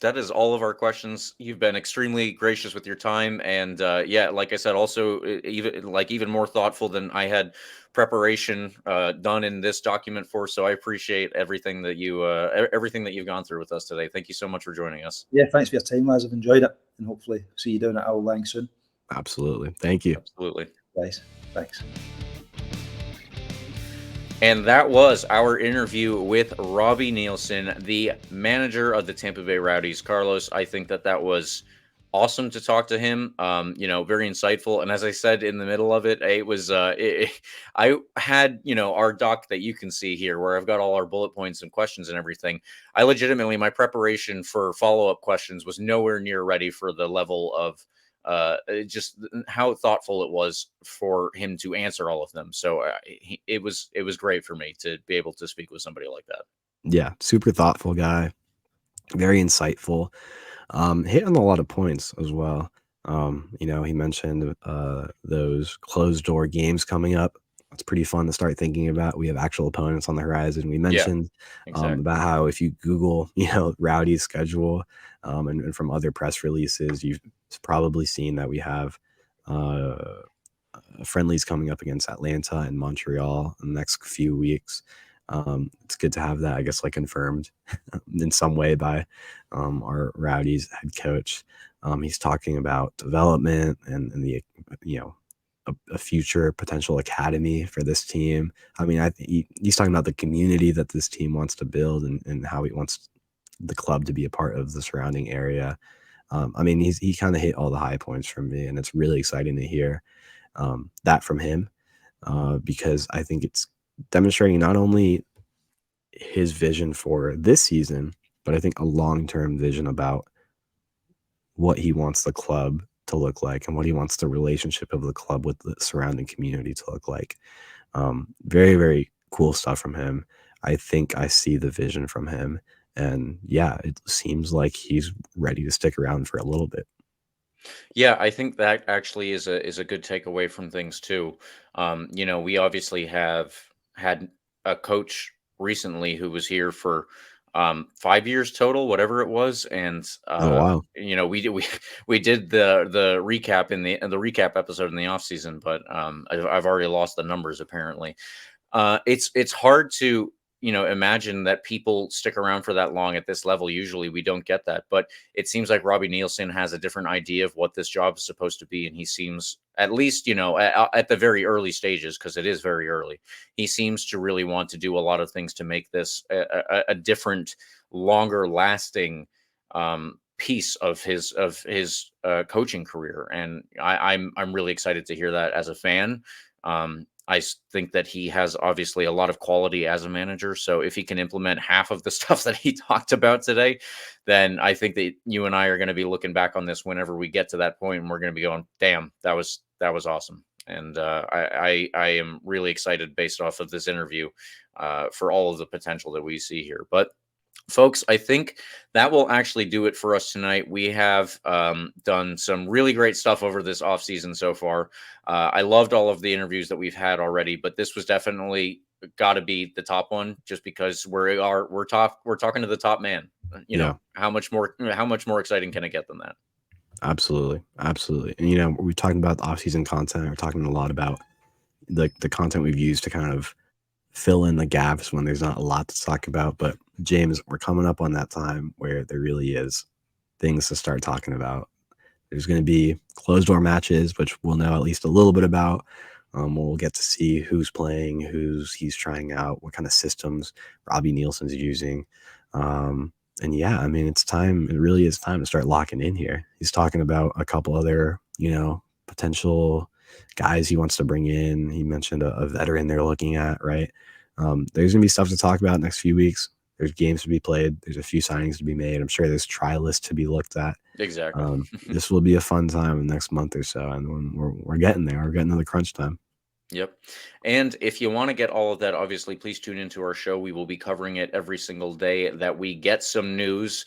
that is all of our questions. You've been extremely gracious with your time, and like I said, also even more thoughtful than I had preparation done in this document for. So I appreciate everything that you've gone through with us today. Thank you so much for joining us. Yeah, thanks for your time, lads. I've enjoyed it, and hopefully see you down at Owl Lang soon. Absolutely. Thank you. Absolutely. Guys, thanks. And that was our interview with Robbie Neilson, the manager of the Tampa Bay Rowdies. Carlos, I think that was awesome to talk to him. Very insightful. And as I said in the middle of it, it was I had our doc that you can see here, where I've got all our bullet points and questions and everything. I legitimately, my preparation for follow-up questions was nowhere near ready for the level of just how thoughtful it was for him to answer all of them. So it was great for me to be able to speak with somebody like that. Yeah, super thoughtful guy, very insightful. Hit on a lot of points as well. He mentioned those closed door games coming up. It's pretty fun to start thinking about. We have actual opponents on the horizon. We mentioned about how if you Google, Rowdy's schedule, and from other press releases, you've probably seen that we have friendlies coming up against Atlanta and Montreal in the next few weeks. It's good to have that, I guess, confirmed in some way by our Rowdies head coach. He's talking about development and the a future potential academy for this team. I mean, he's talking about the community that this team wants to build and how he wants the club to be a part of the surrounding area. He kind of hit all the high points from me, and it's really exciting to hear that from him because I think it's demonstrating not only his vision for this season, but I think a long-term vision about what he wants the club to look like and what he wants the relationship of the club with the surrounding community to look like. Very, very cool stuff from him. I think I see the vision from him. And yeah, it seems like he's ready to stick around for a little bit. Yeah, I think that actually is a good takeaway from things too. We obviously have had a coach recently who was here for 5 years total, whatever it was, and wow. We did the recap in the recap episode in the off season, but I've already lost the numbers apparently. It's hard to imagine that people stick around for that long at this level. Usually we don't get that, but it seems like Robbie Neilson has a different idea of what this job is supposed to be. And he seems, at least, at the very early stages, because it is very early, he seems to really want to do a lot of things to make this a different, longer lasting piece of his coaching career. And I'm really excited to hear that as a fan. I think that he has obviously a lot of quality as a manager. So if he can implement half of the stuff that he talked about today, then I think that you and I are going to be looking back on this whenever we get to that point, and we're going to be going, damn, that was awesome. And I am really excited based off of this interview for all of the potential that we see here. But folks, I think that will actually do it for us tonight. We have done some really great stuff over this offseason so far. I loved all of the interviews that we've had already, but this was definitely got to be the top one, just because we're talking to the top man. How much more exciting can it get than that? Absolutely. And we're talking about the offseason content. We're talking a lot about the content we've used to kind of fill in the gaps when there's not a lot to talk about. But James, we're coming up on that time where there really is things to start talking about. There's going to be closed door matches, which we'll know at least a little bit about. We'll get to see who's playing, he's trying out, what kind of systems Robbie Neilson's using. And yeah, I mean, it's time. It really is time to start locking in here. He's talking about a couple other, potential guys he wants to bring in. He mentioned a veteran they're looking at, right? There's going to be stuff to talk about next few weeks. There's games to be played. There's a few signings to be made. I'm sure there's try lists to be looked at. Exactly. This will be a fun time in the next month or so. And when we're getting there, we're getting to the crunch time. Yep. And if you want to get all of that, obviously, please tune into our show. We will be covering it every single day that we get some news.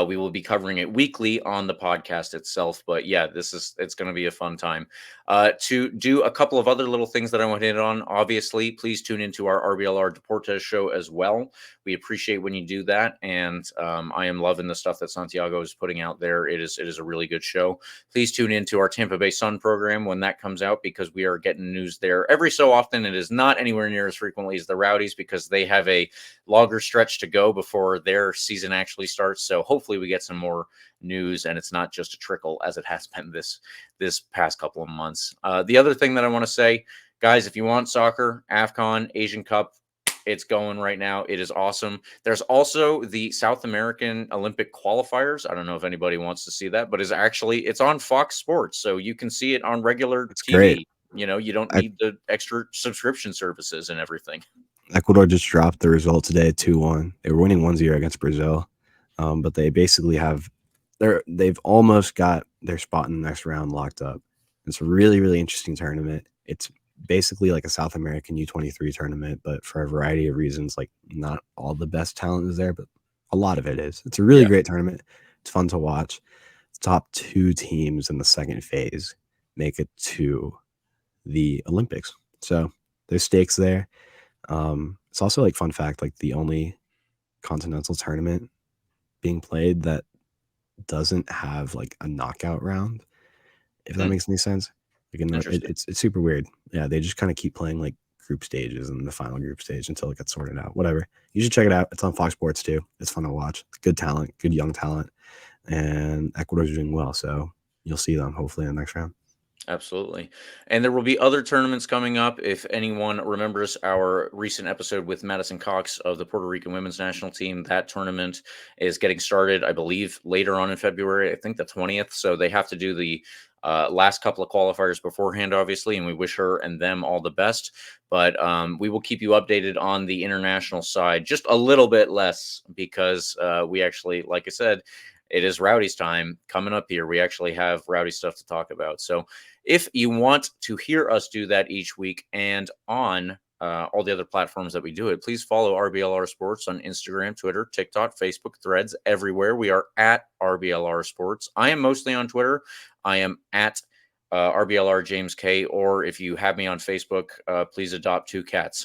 We will be covering it weekly on the podcast itself. But yeah, it's going to be a fun time. To do a couple of other little things that I want to hit on, obviously, please tune into our RBLR Deportes show as well. We appreciate when you do that. And I am loving the stuff that Santiago is putting out there. It is a really good show. Please tune into our Tampa Bay Sun program when that comes out, because we are getting news there every so often. It is not anywhere near as frequently as the Rowdies, because they have a longer stretch to go before their season actually starts. So hopefully we get some more news and it's not just a trickle as it has been this past couple of months. The other thing that I want to say, guys, if you want soccer, AFCON, Asian Cup, it's going right now. It is awesome. There's also the South American Olympic qualifiers. I don't know if anybody wants to see that, but it's on Fox Sports, so you can see it on regular TV. Great. You don't need the extra subscription services and everything. Ecuador just dropped the result today, 2-1. They were winning 1-0 against Brazil, but they basically they've almost got their spot in the next round locked up. It's a really, really interesting tournament. It's basically like a South American U23 tournament, but for a variety of reasons, like not all the best talent is there, but a lot of it is. It's a really great tournament. It's fun to watch. The top 2 teams in the second phase make it to the Olympics. So there's stakes there. It's also like fun fact, like the only continental tournament being played that doesn't have like a knockout round, if that makes any sense. It's super weird. Yeah, they just kind of keep playing like group stages and the final group stage until it gets sorted out. Whatever. You should check it out. It's on Fox Sports too. It's fun to watch. It's good talent, good young talent, and Ecuador's doing well. So you'll see them hopefully in the next round. Absolutely. And there will be other tournaments coming up. If anyone remembers our recent episode with Madison Cox of the Puerto Rican women's national team, that tournament is getting started, I believe, later on in February, I think the 20th. So they have to do the last couple of qualifiers beforehand, obviously, and we wish her and them all the best. But we will keep you updated on the international side, just a little bit less, because we actually, like I said, it is Rowdies time coming up here. We actually have Rowdy stuff to talk about. So if you want to hear us do that each week and on all the other platforms that we do it, please follow RBLR Sports on Instagram, Twitter, TikTok, Facebook, Threads, everywhere. We are at RBLR Sports. I am mostly on Twitter. I am at RBLR James K, or if you have me on Facebook, please adopt 2 cats.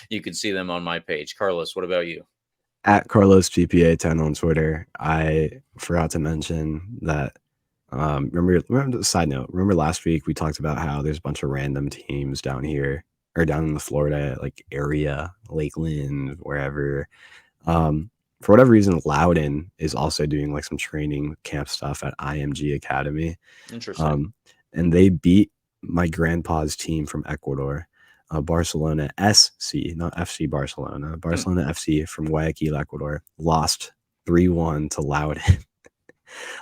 You can see them on my page. Carlos, what about you? At Carlos GPA10 on Twitter. I forgot to mention that. Remember the side note, remember last week we talked about how there's a bunch of random teams down here or down in the Florida like area, Lakeland, wherever. For whatever reason, Loudon is also doing like some training camp stuff at IMG Academy. Interesting. And they beat my grandpa's team from Ecuador, Barcelona SC, not FC Barcelona. Barcelona FC from Guayaquil, Ecuador, lost 3-1 to Loudon.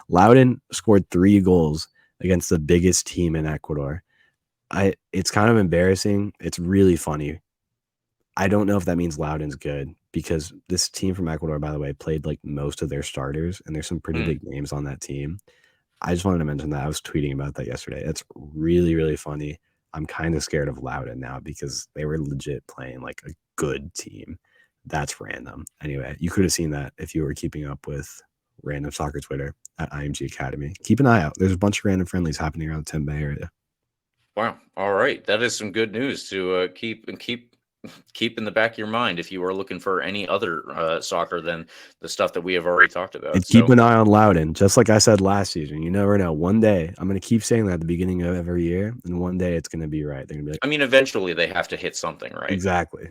Loudon scored 3 goals against the biggest team in Ecuador. It's kind of embarrassing. It's really funny. I don't know if that means Loudon's good, because this team from Ecuador, by the way, played like most of their starters, and there's some pretty big names on that team. I just wanted to mention that. I was tweeting about that yesterday. It's really, really funny. I'm kind of scared of Loudon now because they were legit playing like a good team. That's random. Anyway, you could have seen that if you were keeping up with random soccer Twitter at IMG Academy. Keep an eye out. There's a bunch of random friendlies happening around the Tampa Bay area. Wow. All right. That is some good news to keep in the back of your mind if you are looking for any other soccer than the stuff that we have already talked about. And keep an eye on Loudon. Just like I said last season, you never know. One day, I'm going to keep saying that at the beginning of every year, and one day it's going to be right. They're going to be like, I mean, eventually they have to hit something, right? Exactly.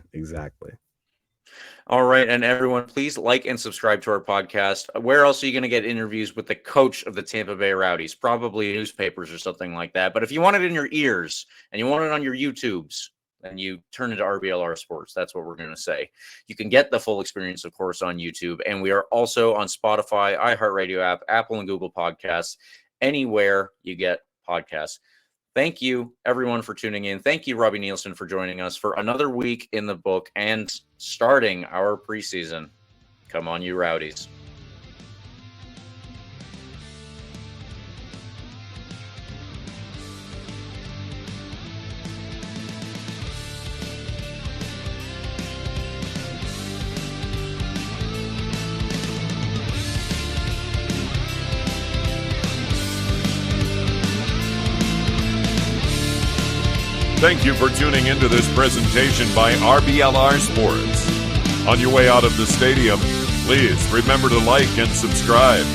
All right, and everyone, please like and subscribe to our podcast. Where else are you going to get interviews with the coach of the Tampa Bay Rowdies? Probably newspapers or something like that. But if you want it in your ears and you want it on your YouTubes, then you turn into RBLR Sports. That's what we're going to say. You can get the full experience, of course, on YouTube. And we are also on Spotify, iHeartRadio app, Apple and Google Podcasts, anywhere you get podcasts. Thank you, everyone, for tuning in. Thank you, Robbie Neilson, for joining us for another week in the book and starting our preseason. Come on, you Rowdies. Thank you for tuning into this presentation by RBLR Sports. On your way out of the stadium, please remember to like and subscribe.